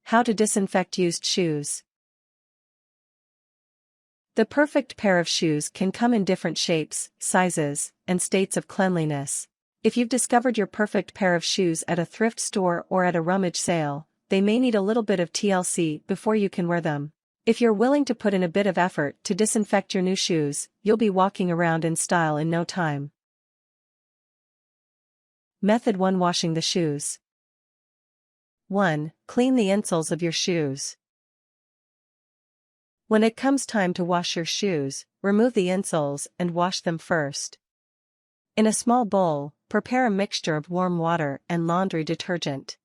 How to disinfect used shoes. The perfect pair of shoes can come in different shapes, sizes, and states of cleanliness. If you've discovered your perfect pair of shoes at a thrift store or at a rummage sale, they may need a little bit of TLC before you can wear them. If you're willing to put in a bit of effort to disinfect your new shoes, you'll be walking around in style in no time. Method 1. Washing the shoes. 1. Clean the insoles of your shoes. When it comes time to wash your shoes, remove the insoles and wash them first. In a small bowl, prepare a mixture of warm water and laundry detergent.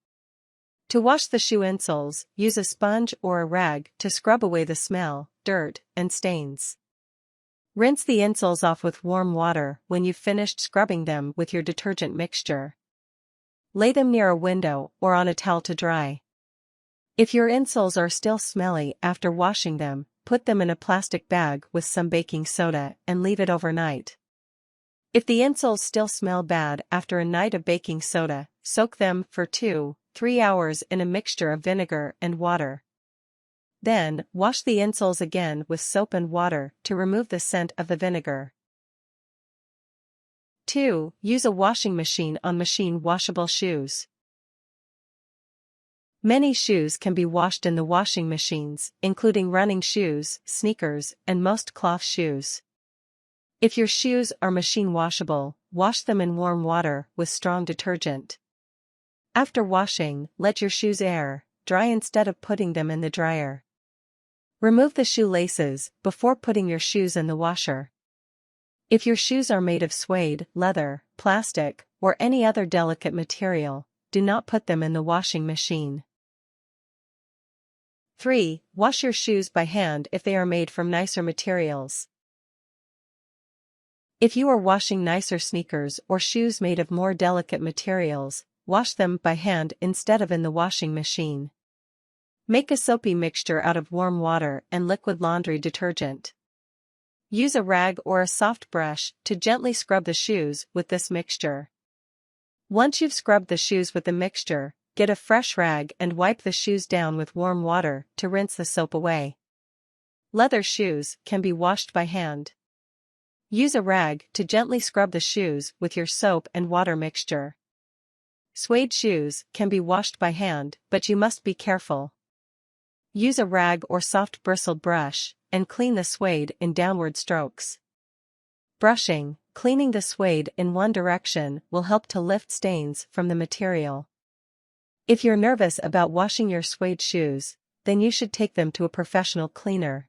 To wash the shoe insoles, use a sponge or a rag to scrub away the smell, dirt, and stains. Rinse the insoles off with warm water when you've finished scrubbing them with your detergent mixture. Lay them near a window or on a towel to dry. If your insoles are still smelly after washing them, put them in a plastic bag with some baking soda and leave it overnight. If the insoles still smell bad after a night of baking soda, soak them for 2-3 hours in a mixture of vinegar and water. Then, wash the insoles again with soap and water to remove the scent of the vinegar. 2. Use a washing machine on machine washable shoes. Many shoes can be washed in the washing machines, including running shoes, sneakers, and most cloth shoes. If your shoes are machine washable, wash them in warm water with strong detergent. After washing, let your shoes air dry instead of putting them in the dryer. Remove the shoe laces before putting your shoes in the washer. If your shoes are made of suede, leather, plastic, or any other delicate material, do not put them in the washing machine. 3. Wash your shoes by hand if they are made from nicer materials. If you are washing nicer sneakers or shoes made of more delicate materials, wash them by hand instead of in the washing machine. Make a soapy mixture out of warm water and liquid laundry detergent. Use a rag or a soft brush to gently scrub the shoes with this mixture. Once you've scrubbed the shoes with the mixture, get a fresh rag and wipe the shoes down with warm water to rinse the soap away. Leather shoes can be washed by hand. Use a rag to gently scrub the shoes with your soap and water mixture. Suede shoes can be washed by hand, but you must be careful. Use a rag or soft bristled brush and clean the suede in downward strokes. Brushing, cleaning the suede in one direction will help to lift stains from the material. If you're nervous about washing your suede shoes, then you should take them to a professional cleaner.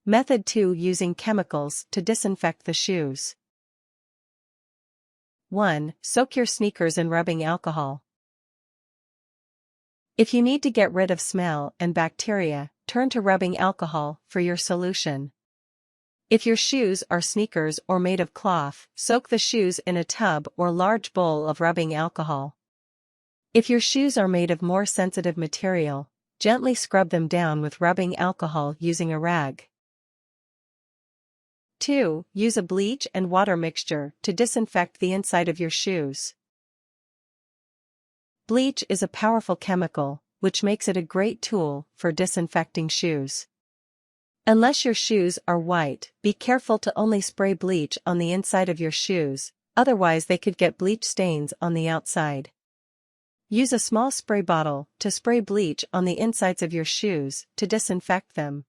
Method 2. Using chemicals to disinfect the shoes. 1. Soak your sneakers in rubbing alcohol. If you need to get rid of smell and bacteria, turn to rubbing alcohol for your solution. If your shoes are sneakers or made of cloth, soak the shoes in a tub or large bowl of rubbing alcohol. If your shoes are made of more sensitive material, gently scrub them down with rubbing alcohol using a rag. 2. Use a bleach and water mixture to disinfect the inside of your shoes. Bleach is a powerful chemical, which makes it a great tool for disinfecting shoes. Unless your shoes are white, be careful to only spray bleach on the inside of your shoes, otherwise they could get bleach stains on the outside. Use a small spray bottle to spray bleach on the insides of your shoes to disinfect them.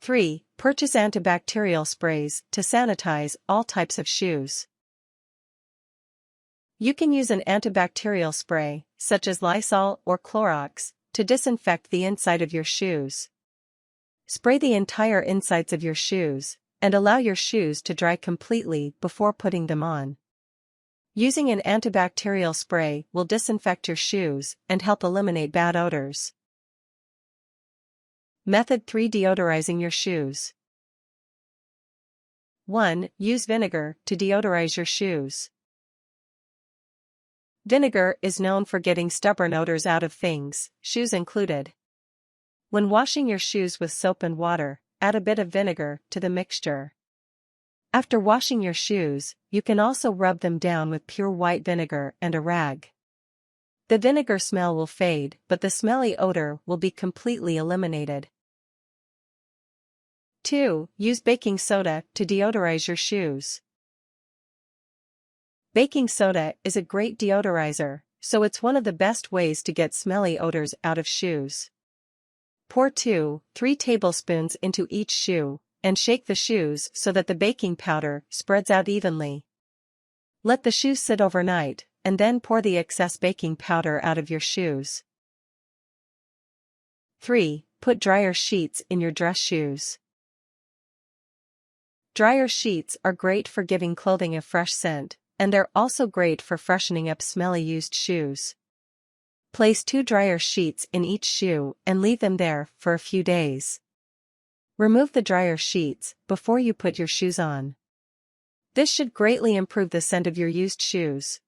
3. Purchase antibacterial sprays to sanitize all types of shoes. You can use an antibacterial spray, such as Lysol or Clorox, to disinfect the inside of your shoes. Spray the entire insides of your shoes, and allow your shoes to dry completely before putting them on. Using an antibacterial spray will disinfect your shoes and help eliminate bad odors. Method 3. Deodorizing your shoes. 1. Use vinegar to deodorize your shoes. Vinegar is known for getting stubborn odors out of things, shoes included. When washing your shoes with soap and water, add a bit of vinegar to the mixture. After washing your shoes, you can also rub them down with pure white vinegar and a rag. The vinegar smell will fade, but the smelly odor will be completely eliminated. 2. Use baking soda to deodorize your shoes. Baking soda is a great deodorizer, so it's one of the best ways to get smelly odors out of shoes. Pour 2-3 tablespoons into each shoe, and shake the shoes so that the baking powder spreads out evenly. Let the shoes sit overnight, and then pour the excess baking powder out of your shoes. 3. Put dryer sheets in your dress shoes. Dryer sheets are great for giving clothing a fresh scent, and they're also great for freshening up smelly used shoes. Place 2 dryer sheets in each shoe and leave them there for a few days. Remove the dryer sheets before you put your shoes on. This should greatly improve the scent of your used shoes.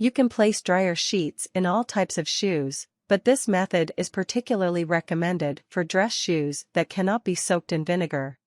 You can place dryer sheets in all types of shoes, but this method is particularly recommended for dress shoes that cannot be soaked in vinegar.